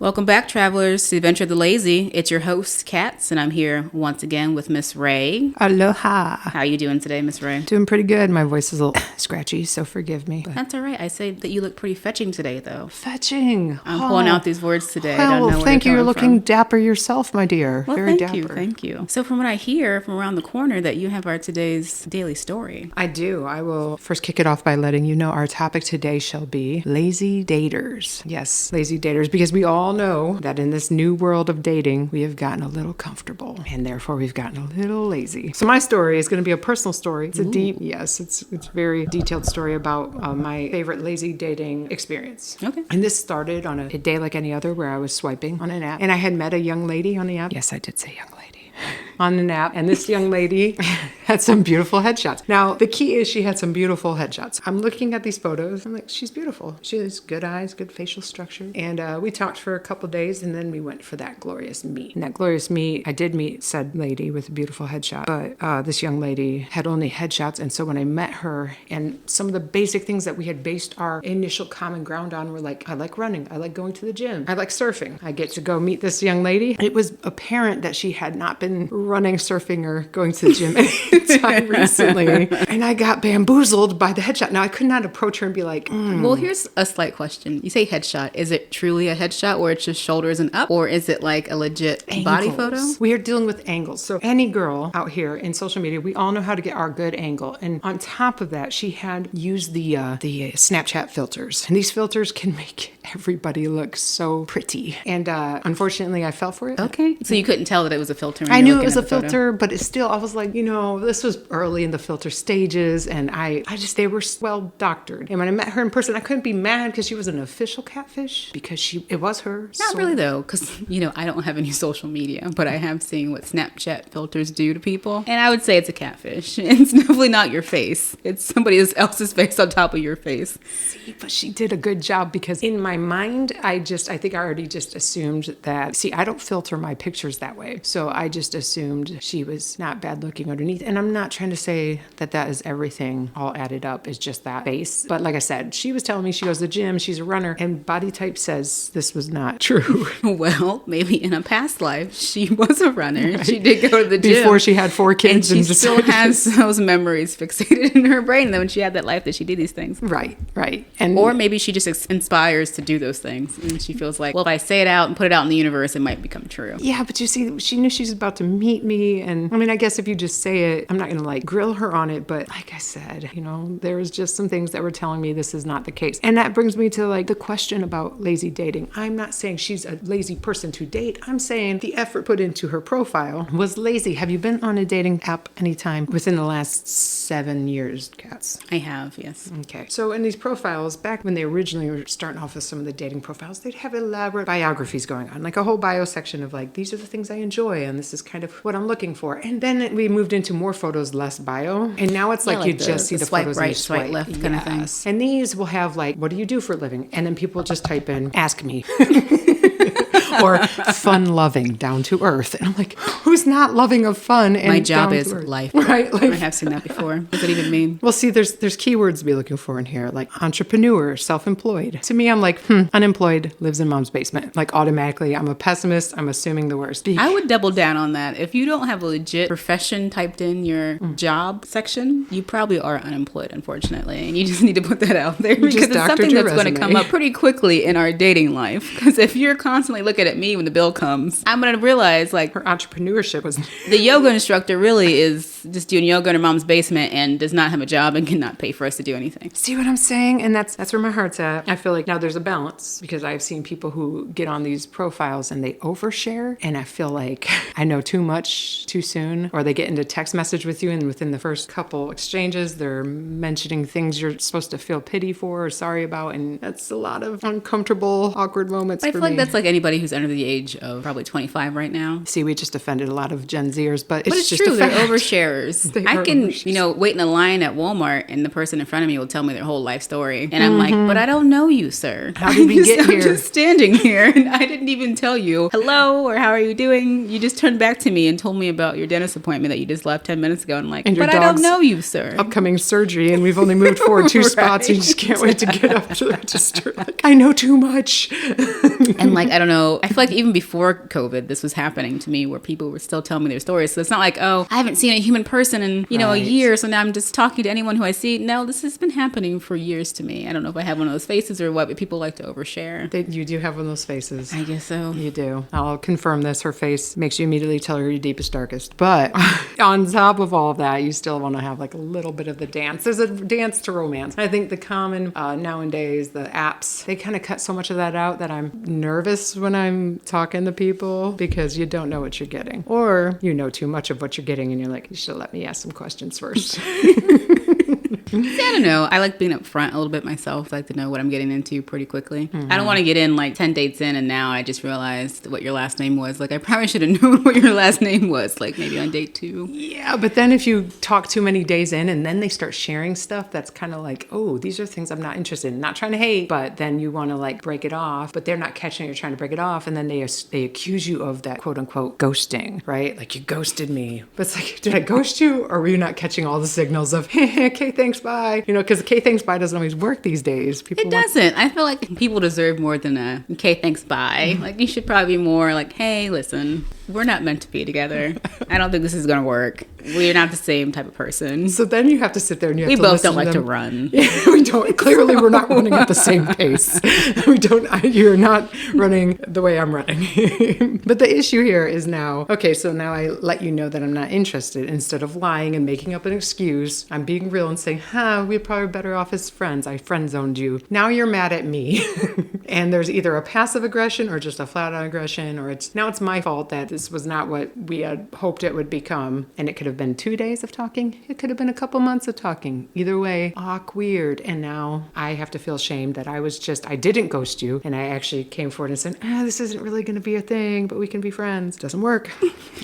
Welcome back, travelers, to the Adventure of the Lazy. It's your host, Katz, and I'm here once again with Miss Ray. Aloha. How are you doing today, Miss Ray? Doing pretty good. My voice is a little scratchy, so forgive me. That's all right. I say that you look pretty fetching today, though. Fetching. I'm pulling out these words today. Well, I don't know where thank you. You're looking from. dapper yourself, my dear. Well, Very thank dapper. Thank you. So from what I hear from around the corner that you have our today's daily story. I do. I will first kick it off by letting you know our topic today shall be lazy daters. Yes, lazy daters, because we all know that in this new world of dating, we have gotten a little comfortable and therefore we've gotten a little lazy. So my story is going to be a personal story. It's it's a very detailed story about my favorite lazy dating experience. Okay. And this started on a day like any other where I was swiping on an app and I had met a young lady on the app. Yes, I did say young lady. On an app, and this young lady had some beautiful headshots. Now, the key is she had some beautiful headshots. I'm looking at these photos. I'm like, she's beautiful. She has good eyes, good facial structure. And we talked for a couple days, and then we went for that glorious meet. And that glorious meet, I did meet said lady with a beautiful headshot, but this young lady had only headshots. And so when I met her, and some of the basic things that we had based our initial common ground on were like, I like running. I like going to the gym. I like surfing. I get to go meet this young lady. It was apparent that she had not been running, surfing, or going to the gym any time recently. And I got bamboozled by the headshot. Now, I could not approach her and be like, Well, here's a slight question. You say headshot. Is it truly a headshot where it's just shoulders and up? Or is it like a legit body photo? We are dealing with angles. So any girl out here in social media, we all know how to get our good angle. And on top of that, she had used the Snapchat filters. And these filters can make everybody look so pretty. And unfortunately, I fell for it. Okay. So you couldn't tell that it was a filter when I you were knew it looking was at a the photo? filter, but it's still, I was like, this was early in the filter stages, and they were well doctored. And when I met her in person, I couldn't be mad because she was an official catfish, because it was her. Not really, though, because, I don't have any social media, but I have seen what Snapchat filters do to people. And I would say it's a catfish. It's definitely not your face. It's somebody else's face on top of your face. See, but she did a good job, because in my mind, I think I already just assumed that, I don't filter my pictures that way. So I just assumed she was not bad looking underneath. And I'm not trying to say that is everything all added up. It's just that face. But like I said, she was telling me she goes to the gym, she's a runner, and body type says this was not true. Well, maybe in a past life, she was a runner. Right. She did go to the gym. Before she had 4 kids. And she still has those memories fixated in her brain when she had that life that she did these things. Right. Or maybe she just inspires to do those things. And she feels like, well, if I say it out and put it out in the universe, it might become true. Yeah, but you see, she knew she was about to meet me. And I guess if you just say it, I'm not going to grill her on it. But like I said, there was just some things that were telling me this is not the case. And that brings me to the question about lazy dating. I'm not saying she's a lazy person to date. I'm saying the effort put into her profile was lazy. Have you been on a dating app anytime within the last 7 years, Katz? I have, yes. Okay. So in these profiles, back when they originally were starting off with some of the dating profiles, they'd have elaborate biographies going on, like a whole bio section of these are the things I enjoy and this is kind of what I'm looking for. And then we moved into more photos, less bio. And now it's you just see the swipe photos right, and you swipe left kind of thing. And these will have what do you do for a living? And then people just type in, ask me. Or fun loving, down to earth. And I'm like, who's not loving of fun? And my job is life. Right. I have seen that before. What does it even mean? Well, see, there's keywords to be looking for in here, like entrepreneur, self-employed. To me, I'm like, unemployed, lives in mom's basement. Automatically, I'm a pessimist. I'm assuming the worst. I would double down on that. If you don't have a legit profession typed in your job section, you probably are unemployed, unfortunately. And you just need to put that out there because it's something that's going to come up pretty quickly in our dating life. Because if you're constantly looking at me when the bill comes, I'm going to realize her entrepreneurship was the yoga instructor really is just doing yoga in her mom's basement and does not have a job and cannot pay for us to do anything. See what I'm saying? And that's where my heart's at. I feel like now there's a balance, because I've seen people who get on these profiles and they overshare, and I feel like I know too much too soon, or they get into text message with you and within the first couple exchanges they're mentioning things you're supposed to feel pity for or sorry about, and that's a lot of uncomfortable, awkward moments for me. I feel like that's anybody who's under the age of probably 25 right now. See, we just offended a lot of Gen Zers, but it's just true. a They're fact. oversharers. I can, wait in a line at Walmart and the person in front of me will tell me their whole life story. And I'm like, but I don't know you, sir. How did we get here? I'm just standing here and I didn't even tell you hello or how are you doing. You just turned back to me and told me about your dentist appointment that you just left 10 minutes ago. And I'm like, but I don't know you, sir. Upcoming surgery, and we've only moved forward 2 spots. And you just can't wait to get up to the register. I know too much. And like, I don't know, I feel like even before COVID, this was happening to me where people were still telling me their stories. So it's not like, oh, I haven't seen a human person in, a year. So now I'm just talking to anyone who I see. No, this has been happening for years to me. I don't know if I have one of those faces or what, but people like to overshare. You do have one of those faces. I guess so. You do. I'll confirm this. Her face makes you immediately tell her your deepest, darkest. But on top of all of that, you still want to have like a little bit of the dance. There's a dance to romance. I think the common nowadays, the apps, they kind of cut so much of that out that I'm nervous when I'm talking to people because you don't know what you're getting. Or you know too much of what you're getting and you're like, you should let me ask some questions first. See, I don't know. I like being upfront a little bit myself. I like to know what I'm getting into pretty quickly. Mm-hmm. I don't want to get in like 10 dates in and now I just realized what your last name was. Like, I probably should have known what your last name was, like maybe on date 2. Yeah, but then if you talk too many days in and then they start sharing stuff that's kind of like, oh, these are things I'm not interested in. Not trying to hate, but then you want to like break it off, but they're not catching it. You're trying to break it off. And then they accuse you of that quote unquote ghosting, right? Like, you ghosted me. But it's like, did I ghost you? Or were you not catching all the signals of, hey, okay, thanks, bye. Because okay, thanks, bye doesn't always work these days. It doesn't. I feel like people deserve more than a okay, thanks, bye. Mm-hmm. Like, you should probably be more like, hey, listen, we're not meant to be together. I don't think this is going to work. We're not the same type of person. So then you have to sit there and you have to listen. We both don't like to run. Yeah, we don't. Clearly, we're not running at the same pace. You're not running the way I'm running. But the issue here is now, okay, so now I let you know that I'm not interested. Instead of lying and making up an excuse, I'm being real and saying, we're probably better off as friends. I friend zoned you. Now you're mad at me. And there's either a passive aggression or just a flat out aggression, or it's my fault that this was not what we had hoped it would become. And it could have been 2 days of talking. It could have been a couple months of talking. Either way, awkward. And now I have to feel shamed that I didn't ghost you. And I actually came forward and said, this isn't really going to be a thing, but we can be friends. Doesn't work.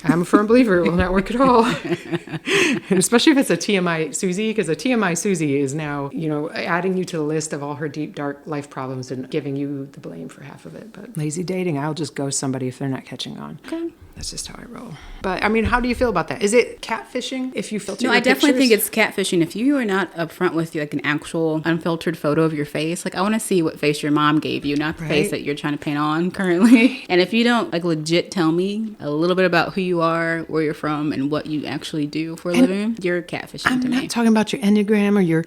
I'm a firm believer it will not work at all. And especially if it's a TMI Susie, because a TMI Susie is now, adding you to the list of all her deep, dark life problems and giving you the blame for half of it. But lazy dating, I'll just ghost somebody if they're not catching on. Okay. That's just how I roll. But I mean, how do you feel about that? Is it catfishing if you filter your No, I definitely pictures? think it's catfishing. If you are not upfront with like an actual unfiltered photo of your face, like I want to see what face your mom gave you, not the face that you're trying to paint on currently. And if you don't like legit tell me a little bit about who you are, where you're from, and what you actually do for a living, you're catfishing to me. I'm not talking about your Enneagram or your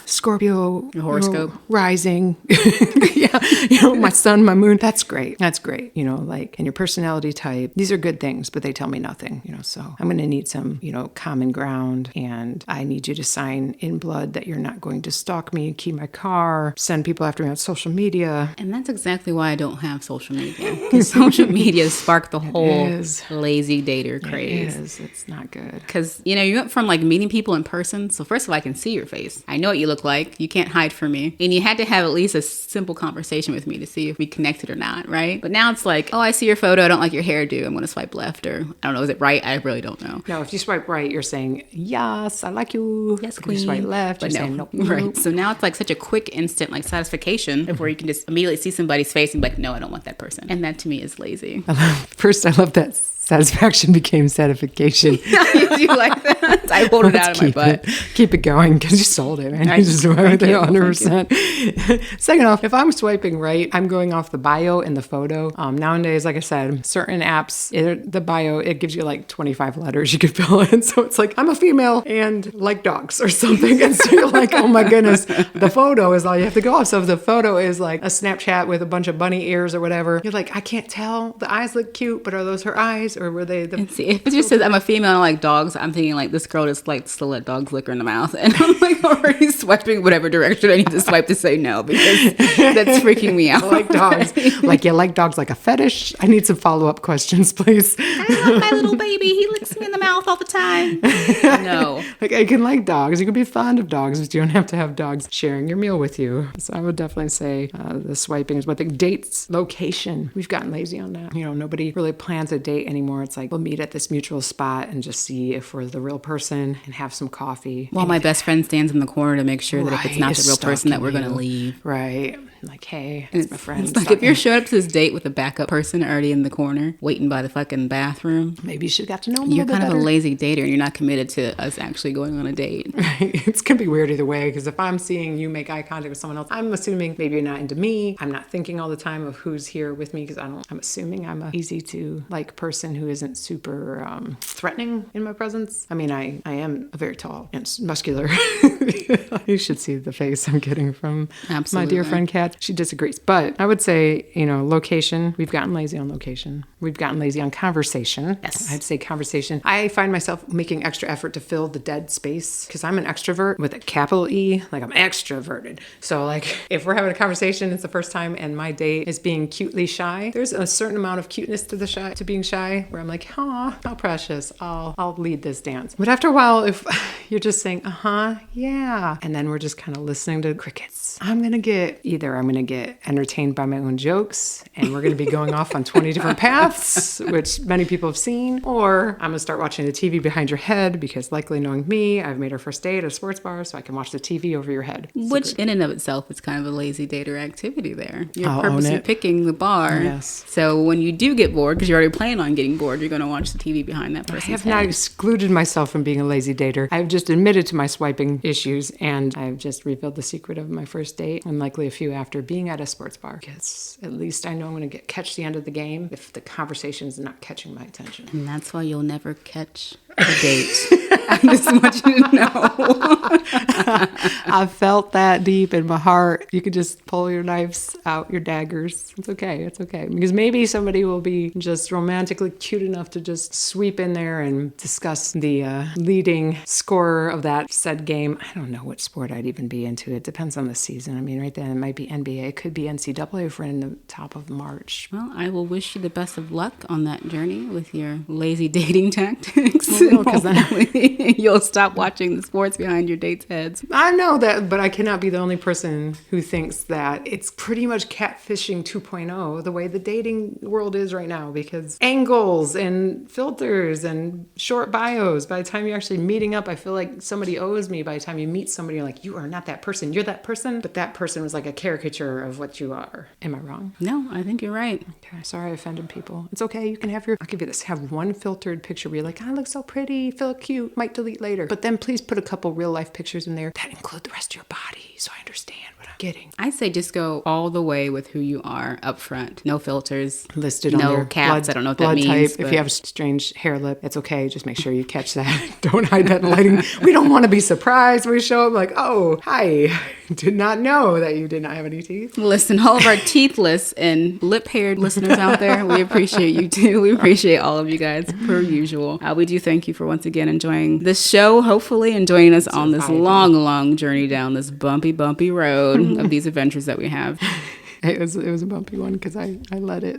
Scorpio, your horoscope, rising. Yeah, my sun, my moon. That's great. That's great. And your personality type. These are good things, but they tell me nothing. So I'm going to need some, common ground, and I need you to sign in blood that you're not going to stalk me, key my car, send people after me on social media. And that's exactly why I don't have social media. Because social media sparked the whole lazy dater craze. It is. It's not good. Because, you went from like meeting people in person. So first of all, I can see your face. I know what you look like. You can't hide from me. And you had to have at least a simple conversation with me to see if we connected or not, right? But now it's like, oh, I see your photo. I don't like your hairdo. I'm going to swipe left, or I don't know. Is it right? I really don't know. No, if you swipe right, you're saying, yes, I like you. Yes, queen. If you swipe left, you're saying, nope. Right. So now it's like such a quick, instant like satisfaction of where you can just immediately see somebody's face and be like, no, I don't want that person. And that to me is lazy. First, I love that satisfaction became satisfaction. You like that? I pulled it out of my butt. Keep it going because you sold it, man. You just went with it 100%. Second off, if I'm swiping right, I'm going off the bio and the photo. Nowadays, like I said, certain apps, the bio, it gives you like 25 letters you could fill in. So it's like, I'm a female and like dogs or something. And so you're like, oh my goodness, the photo is all you have to go off. So if the photo is like a Snapchat with a bunch of bunny ears or whatever, you're like, I can't tell. The eyes look cute, but are those her eyes? Or were they the... See, if it just says I'm a female and I like dogs, I'm thinking like this girl just likes to let dogs lick her in the mouth. And I'm like already swiping whatever direction I need to swipe to say no, because that's freaking me out. I like dogs. Like, you like dogs like a fetish? I need some follow-up questions, please. I love my little baby. He licks me in the mouth all the time. No. Like, I can like dogs. You can be fond of dogs, but you don't have to have dogs sharing your meal with you. So I would definitely say the swiping is one thing. Dates, location. We've gotten lazy on that. Nobody really plans a date anymore. It's like, we'll meet at this mutual spot and just see if we're the real person and have some coffee. While my best friend stands in the corner to make sure that if it's not the real person that we're going to leave. Right. like, hey, it's my friend. It's like if you're showing up to this date with a backup person already in the corner, waiting by the fucking bathroom. Maybe you should have got to know him You're a little bit kind better. of a lazy dater and you're not committed to us actually going on a date. Right. It's going to be weird either way, because if I'm seeing you make eye contact with someone else, I'm assuming maybe you're not into me. I'm not thinking all the time of who's here with me, because I'm assuming I'm a easy to like person who isn't super threatening in my presence. I mean, I am a very tall and muscular. You should see the face I'm getting from my dear friend Kat. She disagrees. But I would say, location, we've gotten lazy on location. We've gotten lazy on conversation. Yes. I'd say conversation. I find myself making extra effort to fill the dead space, because I'm an extrovert with a capital E. Like, I'm extroverted. So, like, if we're having a conversation, it's the first time, and my date is being cutely shy, there's a certain amount of cuteness to being shy, where I'm like, aw, how precious. I'll lead this dance. But after a while, if you're just saying, yeah, and then we're just kind of listening to crickets, I'm going to get entertained by my own jokes, and we're going to be going off on 20 different paths, which many people have seen, or I'm going to start watching the TV behind your head, because likely knowing me, I've made our first date at a sports bar, so I can watch the TV over your head. Which in and of itself is kind of a lazy dater activity there. You're purposely picking the bar. Yes. So when you do get bored, because you're already planning on getting bored, you're going to watch the TV behind that person's I have head. not excluded myself from being a lazy dater. I've just admitted to my swiping issues, and I've just revealed the secret of my first date, and likely a few after, being at a sports bar. Because at least I know I'm going to catch the end of the game if the conversation is not catching my attention. And that's why you'll never catch a date. I just want you to know. I felt that deep in my heart. You could just pull your knives out, your daggers. It's okay. It's okay. Because maybe somebody will be just romantically cute enough to just sweep in there and discuss the leading scorer of that said game. I don't know what sport I'd even be into. It depends on the season. I mean, right then it might be NBA. It could be NCAA if we're in the top of March. Well, I will wish you the best of luck on that journey with your lazy dating tactics. Because then you'll stop watching the sports behind your dates' heads. I know that, but I cannot be the only person who thinks that it's pretty much catfishing 2.0 the way the dating world is right now, because angles and filters and short bios, by the time you're actually meeting up, I feel like somebody owes me. By the time you meet somebody, you're like, you are not that person. You're that person. But that person was like a caricature of what you are. Am I wrong? No, I think you're right. Okay, sorry I offended people. It's okay. You can have I'll give you this. Have one filtered picture where you're like, I look so pretty, feel cute, might delete later. But then please put a couple real life pictures in there that include the rest of your body, so I understand what I'm getting. I say just go all the way with who you are up front. No filters. Listed on no their caps. I don't know what that blood means. Type. If you have a strange hair lip, it's okay. Just make sure you catch that. Don't hide that in lighting. We don't want to be surprised when we show up like, oh, hi. Did not know that you did not have any teeth. Listen, all of our teethless and lip-haired listeners out there, we appreciate you too. We appreciate all of you guys, per usual. We do thank you for once again enjoying this show, hopefully, and joining us on this long journey down this bumpy road of these adventures that we have. It was a bumpy one because I let it